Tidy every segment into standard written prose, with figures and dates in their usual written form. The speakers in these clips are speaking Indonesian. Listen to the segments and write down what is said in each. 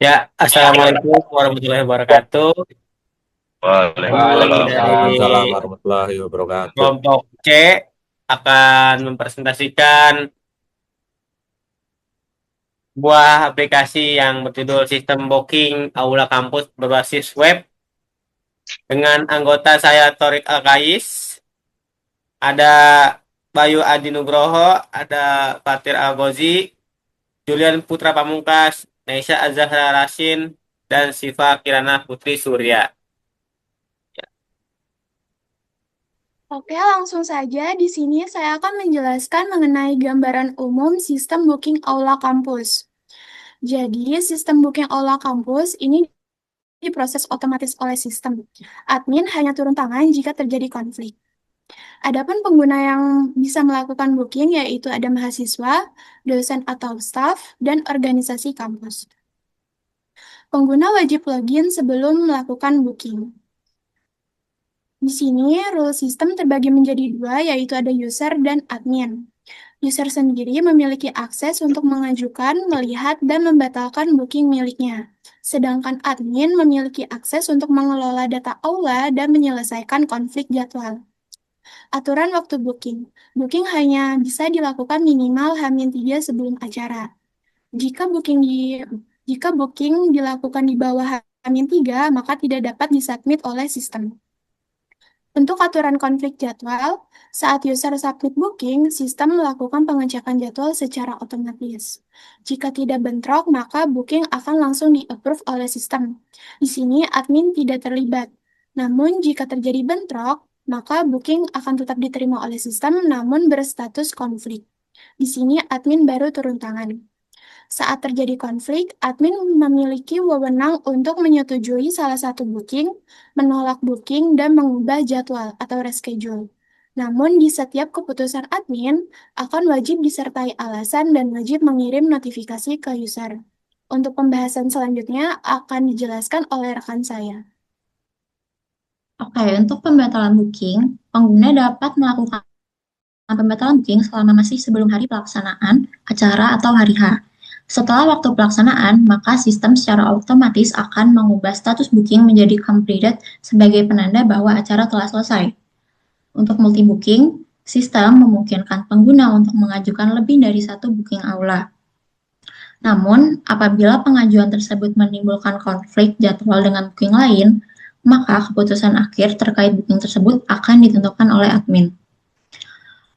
Ya, Assalamualaikum warahmatullahi wabarakatuh. Kami dari Waalaikumsalam warahmatullahi wabarakatuh. kelompok C akan mempresentasikan buah aplikasi yang berjudul Sistem Booking Aula Kampus berbasis web dengan anggota saya Torik Alkais, ada Bayu Adi Nugroho, ada Fatir Algozi, Julian Putra Pamungkas, Neisha Azahra Rasin, dan Siva Kirana Putri Surya. Oke, langsung saja. Di sini saya akan menjelaskan mengenai gambaran umum sistem booking aula kampus. Jadi, sistem booking aula kampus ini diproses otomatis oleh sistem. Admin hanya turun tangan jika terjadi konflik. Adapun pengguna yang bisa melakukan booking yaitu ada mahasiswa, dosen atau staf, dan organisasi kampus. Pengguna wajib login sebelum melakukan booking. Di sini, rule system terbagi menjadi dua, yaitu ada user dan admin. User sendiri memiliki akses untuk mengajukan, melihat, dan membatalkan booking miliknya. Sedangkan admin memiliki akses untuk mengelola data aula dan menyelesaikan konflik jadwal. Aturan waktu booking. Booking hanya bisa dilakukan minimal H-3 sebelum acara. Jika booking jika booking dilakukan di bawah H-3, maka tidak dapat disubmit oleh sistem. Untuk aturan konflik jadwal, saat user submit booking, sistem melakukan pengecekan jadwal secara otomatis. Jika tidak bentrok, maka booking akan langsung di-approve oleh sistem. Di sini admin tidak terlibat. Namun, jika terjadi bentrok, maka booking akan tetap diterima oleh sistem namun berstatus konflik. Di sini admin baru turun tangan. Saat terjadi konflik, admin memiliki wewenang untuk menyetujui salah satu booking, menolak booking, dan mengubah jadwal atau reschedule. Namun, di setiap keputusan admin akan wajib disertai alasan dan wajib mengirim notifikasi ke user. Untuk pembahasan selanjutnya akan dijelaskan oleh rekan saya. Oke, untuk pembatalan booking, pengguna dapat melakukan pembatalan booking selama masih sebelum hari pelaksanaan acara atau hari H. Setelah waktu pelaksanaan, maka sistem secara otomatis akan mengubah status booking menjadi completed sebagai penanda bahwa acara telah selesai. Untuk multi-booking, sistem memungkinkan pengguna untuk mengajukan lebih dari satu booking aula. Namun, apabila pengajuan tersebut menimbulkan konflik jadwal dengan booking lain, maka keputusan akhir terkait booking tersebut akan ditentukan oleh admin.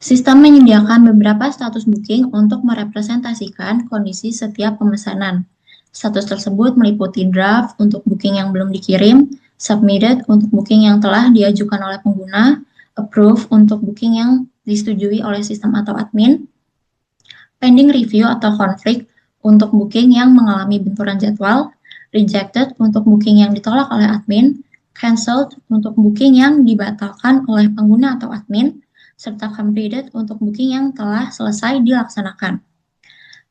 Sistem menyediakan beberapa status booking untuk merepresentasikan kondisi setiap pemesanan. Status tersebut meliputi draft untuk booking yang belum dikirim, submitted untuk booking yang telah diajukan oleh pengguna, approve untuk booking yang disetujui oleh sistem atau admin, pending review atau konflik untuk booking yang mengalami benturan jadwal, rejected untuk booking yang ditolak oleh admin, cancelled untuk booking yang dibatalkan oleh pengguna atau admin, serta completed untuk booking yang telah selesai dilaksanakan.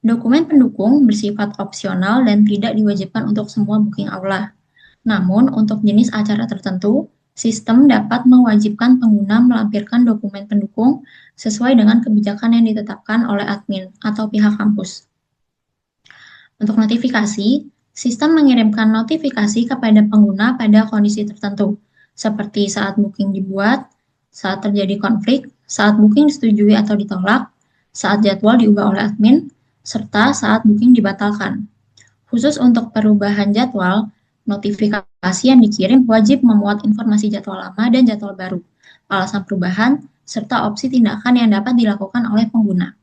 Dokumen pendukung bersifat opsional dan tidak diwajibkan untuk semua booking aula. Namun, untuk jenis acara tertentu, sistem dapat mewajibkan pengguna melampirkan dokumen pendukung sesuai dengan kebijakan yang ditetapkan oleh admin atau pihak kampus. Untuk notifikasi, sistem mengirimkan notifikasi kepada pengguna pada kondisi tertentu, seperti saat booking dibuat, saat terjadi konflik, saat booking disetujui atau ditolak, saat jadwal diubah oleh admin, serta saat booking dibatalkan. Khusus untuk perubahan jadwal, notifikasi yang dikirim wajib memuat informasi jadwal lama dan jadwal baru, alasan perubahan, serta opsi tindakan yang dapat dilakukan oleh pengguna.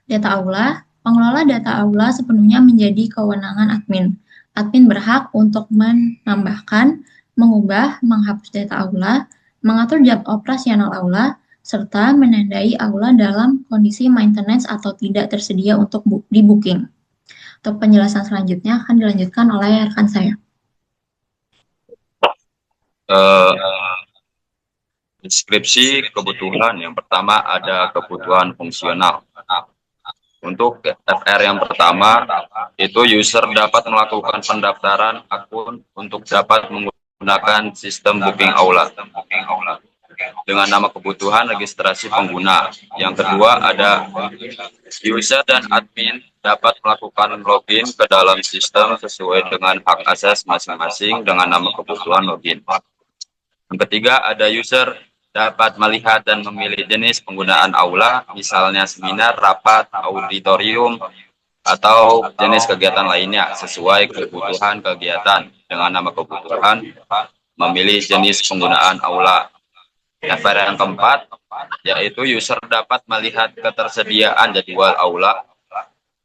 Data aula, pengelola data aula sepenuhnya menjadi kewenangan admin. Admin berhak untuk menambahkan, mengubah, menghapus data aula, mengatur jam operasional aula, serta menandai aula dalam kondisi maintenance atau tidak tersedia untuk di booking. Untuk penjelasan selanjutnya akan dilanjutkan oleh rekan saya. Deskripsi kebutuhan yang pertama ada kebutuhan fungsional. Untuk FR yang pertama, itu user dapat melakukan pendaftaran akun untuk dapat menggunakan sistem booking aula. dengan nama kebutuhan registrasi pengguna. Yang kedua ada user dan admin dapat melakukan login ke dalam sistem sesuai dengan hak akses masing-masing dengan nama kebutuhan login. Yang ketiga ada user dapat melihat dan memilih jenis penggunaan aula, misalnya seminar, rapat, auditorium, atau jenis kegiatan lainnya sesuai kebutuhan kegiatan dengan nama kebutuhan memilih jenis penggunaan aula. FR yang keempat yaitu user dapat melihat ketersediaan jadwal aula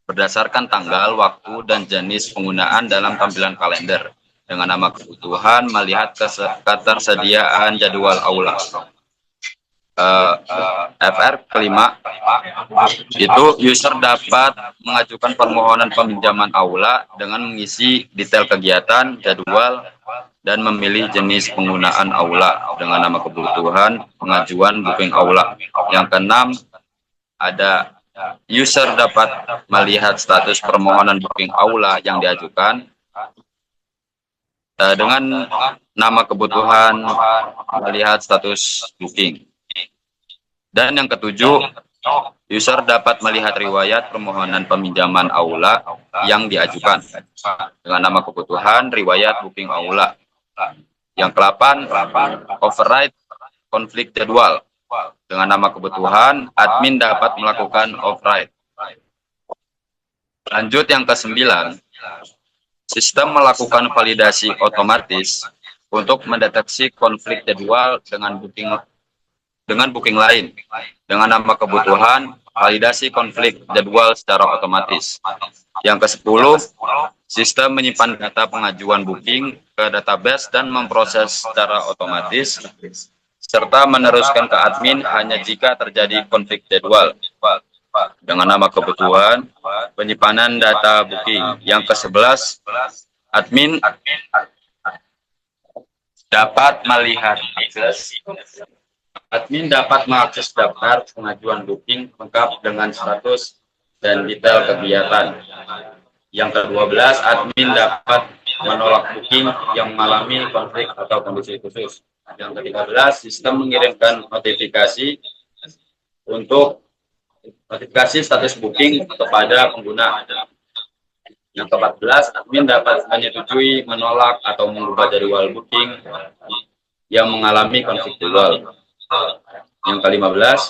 berdasarkan tanggal, waktu, dan jenis penggunaan dalam tampilan kalender dengan nama kebutuhan melihat ketersediaan jadwal aula. FR kelima itu user dapat mengajukan permohonan peminjaman aula dengan mengisi detail kegiatan, jadwal, dan memilih jenis penggunaan aula dengan nama kebutuhan pengajuan booking aula. Yang keenam ada user dapat melihat status permohonan booking aula yang diajukan dengan nama kebutuhan melihat status booking. Dan yang ketujuh, user dapat melihat riwayat permohonan peminjaman aula yang diajukan dengan nama kebutuhan riwayat booking aula. Yang ke-8, override konflik jadwal dengan nama kebutuhan admin dapat melakukan override. Lanjut yang ke-9, sistem melakukan validasi otomatis untuk mendeteksi konflik jadwal dengan booking lain dengan nama kebutuhan validasi konflik jadwal secara otomatis. Yang ke-10, sistem menyimpan data pengajuan booking ke database dan memproses secara otomatis serta meneruskan ke admin hanya jika terjadi konflik jadwal dengan nama kebutuhan penyimpanan data booking. Yang ke-11, admin dapat melihat admin dapat mengakses daftar pengajuan booking lengkap dengan status dan detail kegiatan. Yang ke-12, admin dapat menolak booking yang mengalami konflik atau kondisi khusus. Yang ke-13, sistem mengirimkan notifikasi status booking kepada pengguna. Yang ke-14, admin dapat menyetujui, menolak, atau mengubah jadwal booking yang mengalami konflik jadwal. Yang ke-15,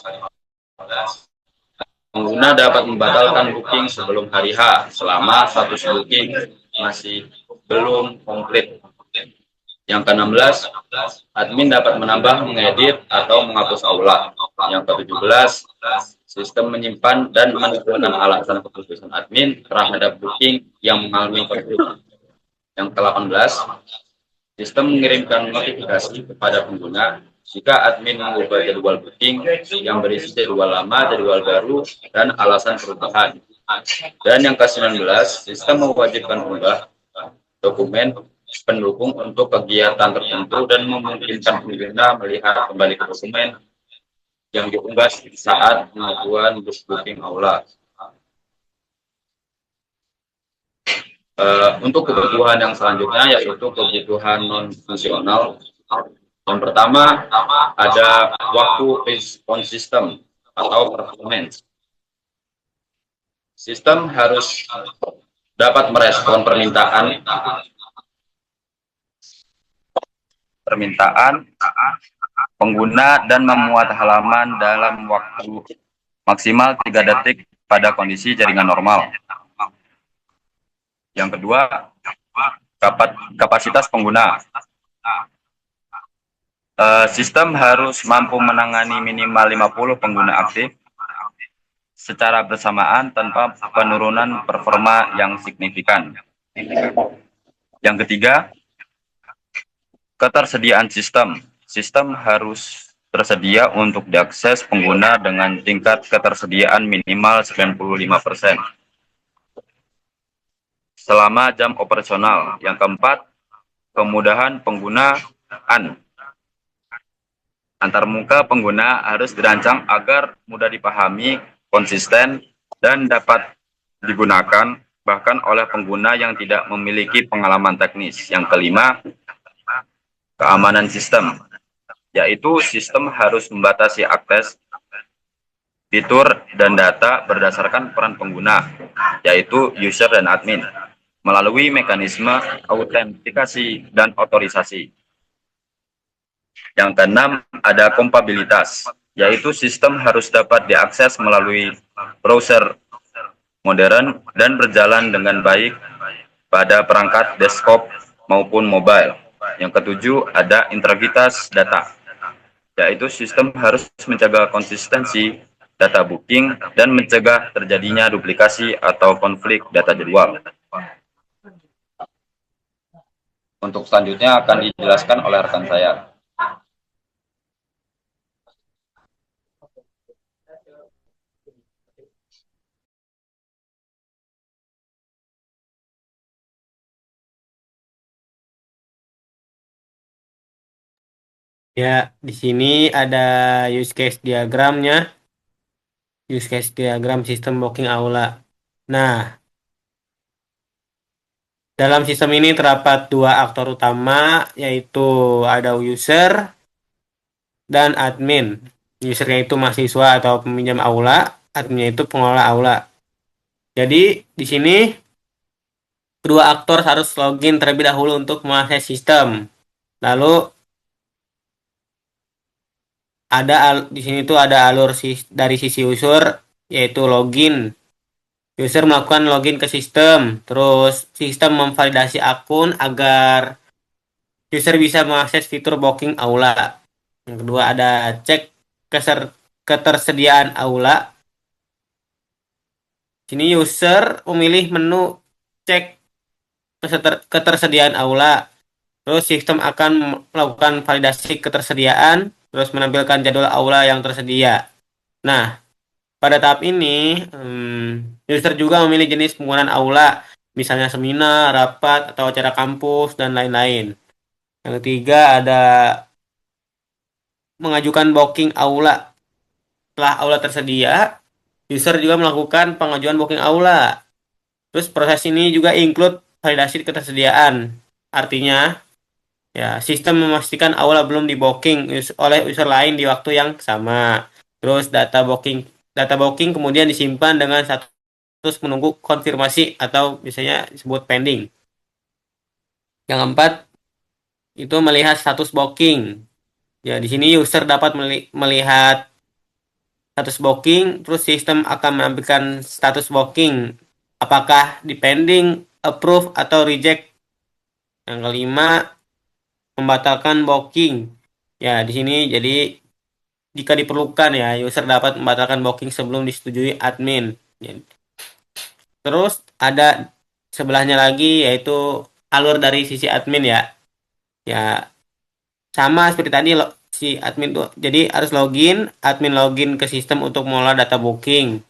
pengguna dapat membatalkan booking sebelum hari H selama status booking masih belum komplit. Yang ke-16, admin dapat menambah, mengedit, atau menghapus aula. Yang ke-17, sistem menyimpan dan menentukan alasan keputusan admin terhadap booking yang mengalami konflik. Yang ke-18, sistem mengirimkan notifikasi kepada pengguna jika admin mengubah jadwal booking yang berisi jadwal lama, jadwal baru, dan alasan perubahan. Dan yang ke-19, sistem mewajibkan mengunggah dokumen pendukung untuk kegiatan tertentu dan memungkinkan pengguna melihat kembali ke dokumen yang diunggah saat pengajuan booking aula. Untuk kebutuhan yang selanjutnya yaitu kebutuhan non-fungsional. Yang pertama ada waktu response system atau performance. Sistem harus dapat merespon permintaan pengguna dan memuat halaman dalam waktu maksimal 3 detik pada kondisi jaringan normal. Yang kedua, kapasitas pengguna. Sistem harus mampu menangani minimal 50 pengguna aktif secara bersamaan tanpa penurunan performa yang signifikan. Yang ketiga, ketersediaan sistem. Sistem harus tersedia untuk diakses pengguna dengan tingkat ketersediaan minimal 95% selama jam operasional. Yang keempat, kemudahan penggunaan. Antarmuka pengguna harus dirancang agar mudah dipahami, konsisten, dan dapat digunakan bahkan oleh pengguna yang tidak memiliki pengalaman teknis. Yang kelima, keamanan sistem. yaitu sistem harus membatasi akses fitur dan data berdasarkan peran pengguna, yaitu user dan admin, melalui mekanisme autentikasi dan otorisasi. Yang keenam, ada kompatibilitas, yaitu sistem harus dapat diakses melalui browser modern dan berjalan dengan baik pada perangkat desktop maupun mobile. Yang ketujuh, ada integritas data, yaitu sistem harus menjaga konsistensi data booking dan mencegah terjadinya duplikasi atau konflik data jadwal. Untuk selanjutnya akan dijelaskan oleh rekan saya. Ya, di sini ada use case diagramnya, use case diagram sistem booking aula. Nah, dalam sistem ini terdapat dua aktor utama, yaitu ada user dan admin. Usernya itu mahasiswa atau peminjam aula, adminnya itu pengelola aula. Jadi, di sini kedua aktor harus login terlebih dahulu untuk mengakses sistem. Lalu di sini tuh ada alur dari sisi user, yaitu login. User melakukan login ke sistem, terus sistem memvalidasi akun agar user bisa mengakses fitur booking aula. Yang kedua ada cek ketersediaan aula. Sini user memilih menu cek ketersediaan aula. Terus sistem akan melakukan validasi ketersediaan, terus menampilkan jadwal aula yang tersedia. Nah, pada tahap ini, user juga memilih jenis penggunaan aula, misalnya seminar, rapat, atau acara kampus, dan lain-lain. Yang ketiga ada mengajukan booking aula. Setelah aula tersedia, user juga melakukan pengajuan booking aula. Terus proses ini juga include validasi ketersediaan. Artinya, ya, sistem memastikan aula belum di booking oleh user lain di waktu yang sama. Terus data booking kemudian disimpan dengan status menunggu konfirmasi atau biasanya disebut pending. Yang keempat itu melihat status booking. Ya, di sini user dapat melihat status booking, terus sistem akan menampilkan status booking apakah di pending, approve atau reject. Yang kelima, membatalkan booking. Ya, di sini jadi jika diperlukan ya, user dapat membatalkan booking sebelum disetujui admin. Terus ada sebelahnya lagi yaitu alur dari sisi admin ya. Ya, sama seperti tadi si admin tuh. Jadi harus admin login ke sistem untuk mengolah data booking.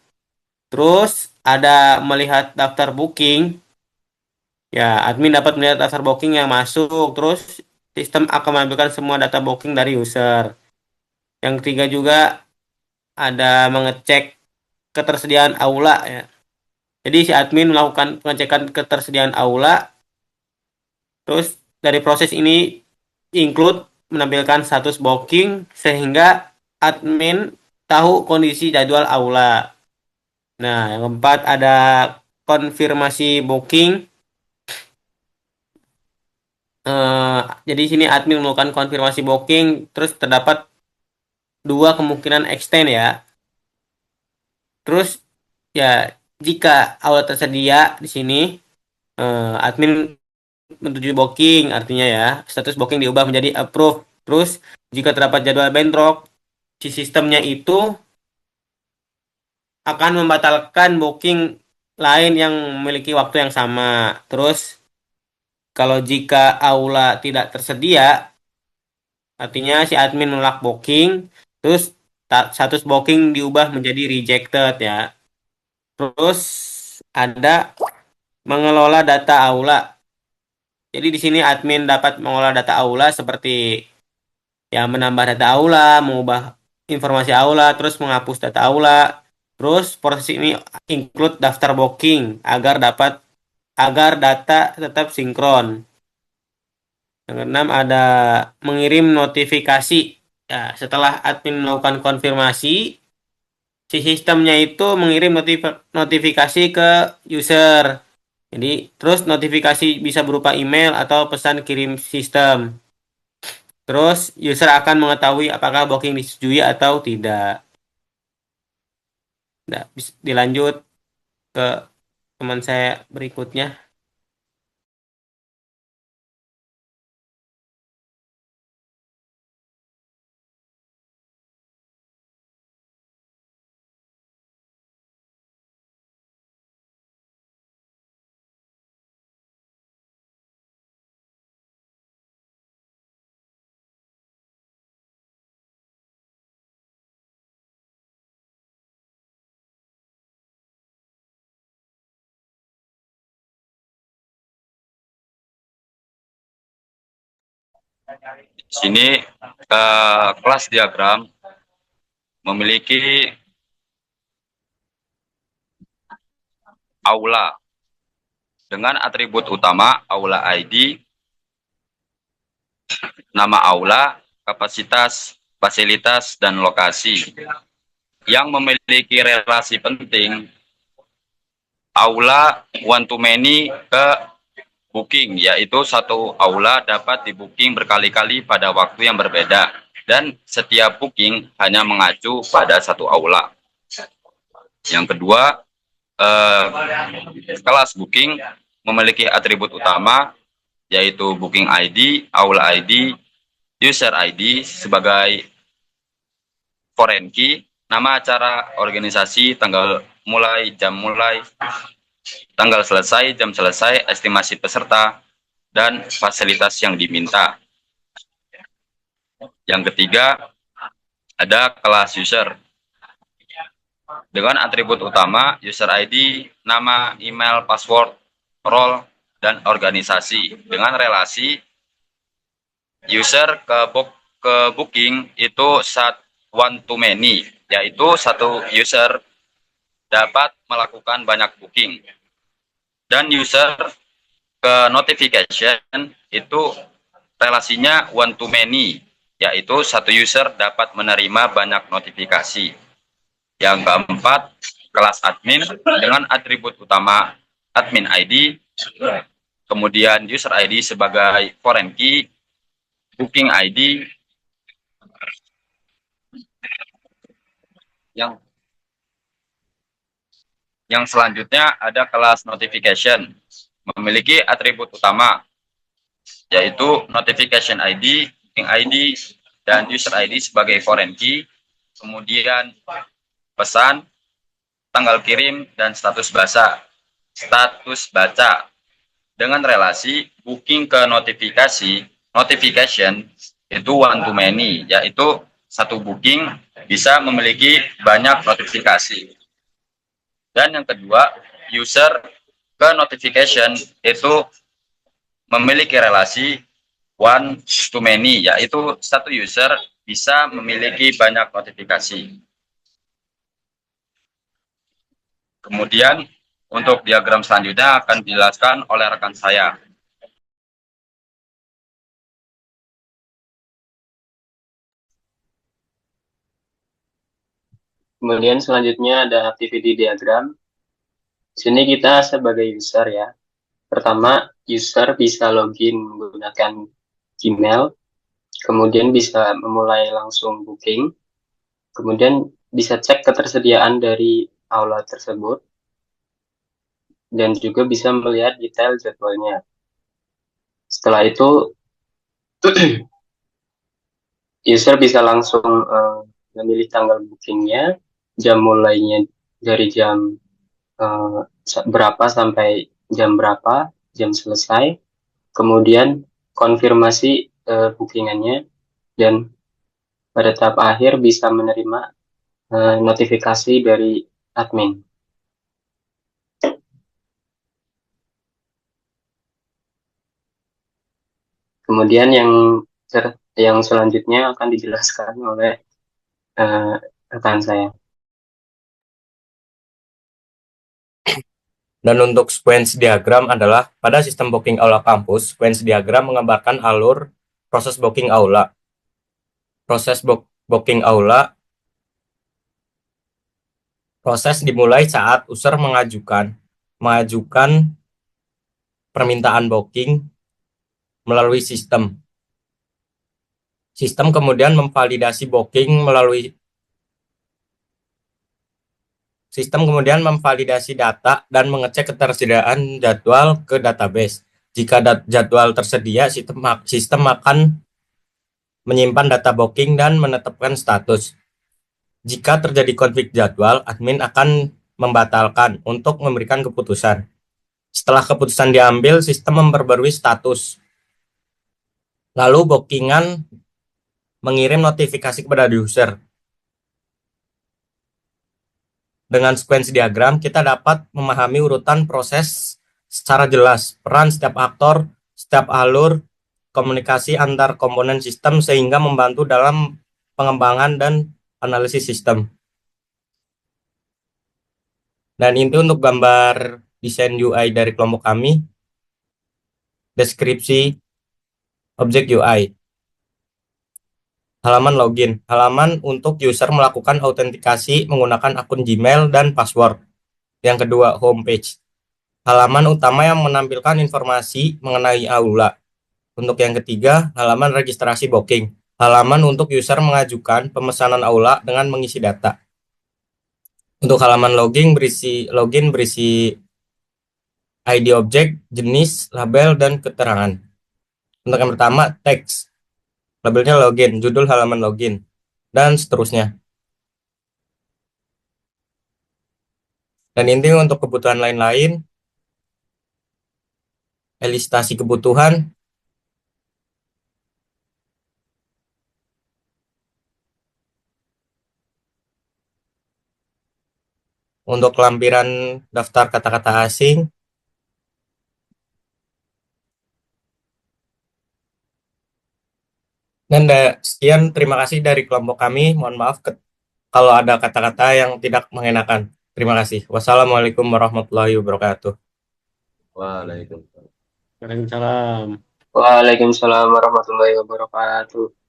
Terus ada melihat daftar booking. Ya, admin dapat melihat daftar booking yang masuk. Terus sistem akan menampilkan semua data booking dari user. Yang ketiga juga ada mengecek ketersediaan aula ya. Jadi si admin melakukan pengecekan ketersediaan aula. Terus dari proses ini include menampilkan status booking sehingga admin tahu kondisi jadwal aula. Nah, yang keempat ada konfirmasi booking. Jadi sini admin melakukan konfirmasi booking, terus terdapat dua kemungkinan extend ya. Terus ya jika aula tersedia di sini, admin menuju booking artinya ya status booking diubah menjadi approve. Terus jika terdapat jadwal bentrok, si sistemnya itu akan membatalkan booking lain yang memiliki waktu yang sama. Terus kalau jika aula tidak tersedia, artinya si admin menolak booking, terus status booking diubah menjadi rejected ya. Terus ada mengelola data aula. Jadi di sini admin dapat mengolah data aula seperti ya menambah data aula, mengubah informasi aula, terus menghapus data aula. Terus proses ini include daftar booking agar data tetap sinkron. Yang keenam ada mengirim notifikasi. Ya, setelah admin melakukan konfirmasi, si sistemnya itu mengirim notifikasi ke user. Jadi, terus notifikasi bisa berupa email atau pesan kirim sistem. Terus, user akan mengetahui apakah booking disetujui atau tidak. Nah, dilanjut ke teman saya berikutnya. Sini kelas diagram memiliki aula dengan atribut utama aula ID, nama aula, kapasitas, fasilitas, dan lokasi. Yang memiliki relasi penting aula one to many ke booking, yaitu satu aula dapat di-booking berkali-kali pada waktu yang berbeda dan setiap booking hanya mengacu pada satu aula. Yang kedua, kelas booking memiliki atribut utama yaitu booking ID, aula ID, user ID sebagai foreign key, nama acara organisasi, tanggal mulai, jam mulai, tanggal selesai, jam selesai, estimasi peserta, dan fasilitas yang diminta. Yang ketiga, ada kelas user. Dengan atribut utama, user ID, nama, email, password, role, dan organisasi. Dengan relasi, user ke booking itu one to many, yaitu satu user dapat melakukan banyak booking. Dan user ke notification itu relasinya one to many, yaitu satu user dapat menerima banyak notifikasi. Yang keempat, kelas admin dengan atribut utama admin ID, kemudian user ID sebagai foreign key, booking ID, yang selanjutnya ada kelas notification, memiliki atribut utama, yaitu notification ID, booking ID, dan user ID sebagai foreign key, kemudian pesan, tanggal kirim, dan status baca. Dengan relasi booking ke notification itu one to many, yaitu satu booking bisa memiliki banyak notifikasi. Dan yang kedua, user ke notification itu memiliki relasi one to many, yaitu satu user bisa memiliki banyak notifikasi. Kemudian untuk diagram selanjutnya akan dijelaskan oleh rekan saya. Kemudian selanjutnya ada activity diagram. Sini kita sebagai user ya. Pertama, user bisa login menggunakan Gmail, kemudian bisa memulai langsung booking, kemudian bisa cek ketersediaan dari aula tersebut, dan juga bisa melihat detail jadwalnya. Setelah itu, user bisa langsung memilih tanggal bookingnya, jam mulainya dari jam berapa sampai jam berapa, jam selesai, kemudian konfirmasi bookingannya, dan pada tahap akhir bisa menerima notifikasi dari admin. Kemudian yang selanjutnya akan dijelaskan oleh rekan saya. Dan untuk sequence diagram adalah pada sistem booking aula kampus, sequence diagram menggambarkan alur proses booking aula. Proses booking aula. Proses dimulai saat user mengajukan permintaan booking melalui sistem. Sistem kemudian memvalidasi data dan mengecek ketersediaan jadwal ke database. Jika jadwal tersedia, sistem akan menyimpan data booking dan menetapkan status. Jika terjadi konflik jadwal, admin akan membatalkan untuk memberikan keputusan. Setelah keputusan diambil, sistem memperbarui status. Lalu bookingan mengirim notifikasi kepada user. Dengan sequence diagram, kita dapat memahami urutan proses secara jelas, peran setiap aktor, setiap alur, komunikasi antar komponen sistem sehingga membantu dalam pengembangan dan analisis sistem. Dan itu untuk gambar desain UI dari kelompok kami. Deskripsi objek UI. Halaman login. Halaman untuk user melakukan autentikasi menggunakan akun Gmail dan password. Yang kedua, homepage. Halaman utama yang menampilkan informasi mengenai aula. Untuk yang ketiga, halaman registrasi booking. Halaman untuk user mengajukan pemesanan aula dengan mengisi data. Untuk halaman login berisi ID objek, jenis, label, dan keterangan. Untuk yang pertama, teks. Labelnya login, judul halaman login, dan seterusnya. Dan ini untuk kebutuhan lain-lain, listasi kebutuhan, untuk lampiran daftar kata-kata asing, dan sekian, terima kasih dari kelompok kami. Mohon maaf kalau ada kata-kata yang tidak mengenakan. Terima kasih. Wassalamualaikum warahmatullahi wabarakatuh. Waalaikumsalam. Waalaikumsalam. Waalaikumsalam warahmatullahi wabarakatuh.